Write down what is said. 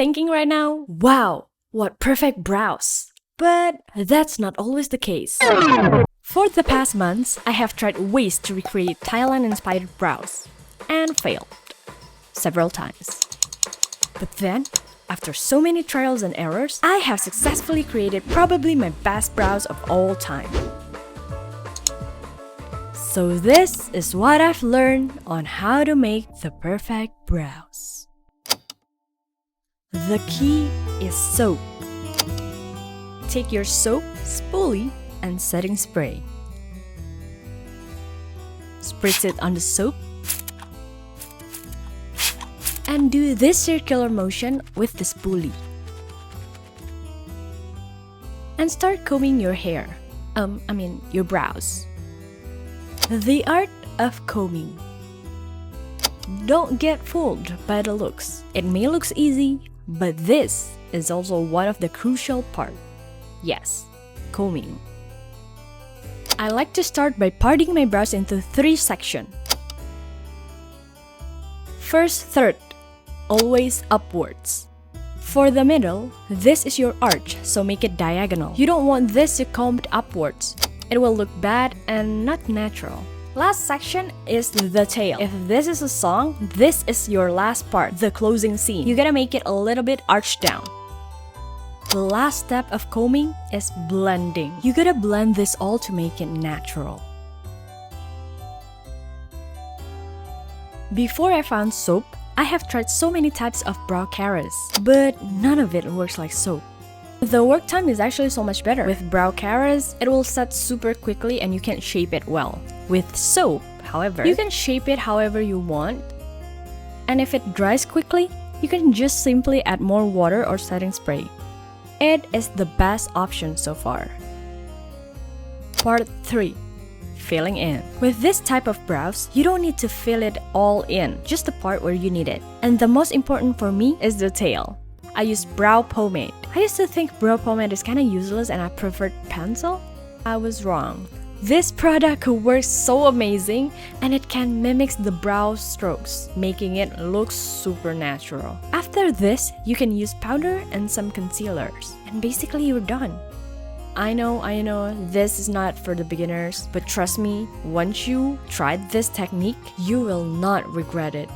thinking right now? Wow, what perfect brows! But that's not always the case. For the past months, I have tried ways to recreate Thailand-inspired brows and failed several times. But then, after so many trials and errors, I have successfully created probably my best brows of all time. So this is what I've learned on how to make the perfect brows. The key is soap. Take your soap, spoolie, and setting spray. Spritz it on the soap and do this circular motion with the spoolie. And start combing your hair. Your brows. The art of combing. Don't get fooled by the looks. It may look easy, but this is also one of the crucial parts. Yes, combing. I like to start by parting my brows into 3 sections. First third, always upwards. For the middle, this is your arch, so make it diagonal. You don't want this to comb upwards. It will look bad and not natural. Last section is the tail. If this is a song, this is your last part, the closing scene. You gotta make it a little bit arched down. The last step of combing is blending. You gotta blend this all to make it natural. Before I found soap, I have tried so many types of brow carers, but none of it works like soap. The work time is actually so much better. With brow carers, it will set super quickly and you can shape it well. With soap, however, you can shape it however you want. And if it dries quickly, you can just simply add more water or setting spray. It is the best option so far. Part 3. Filling in. With this type of brows, you don't need to fill it all in, just the part where you need it. And the most important for me is the tail. I use brow pomade. I used to think brow pomade is kinda useless and I preferred pencil. I was wrong. This product works so amazing and it can mimic the brow strokes, making it look super natural. After this, you can use powder and some concealers. And basically you're done. I know, this is not for the beginners, but trust me, once you tried this technique, you will not regret it.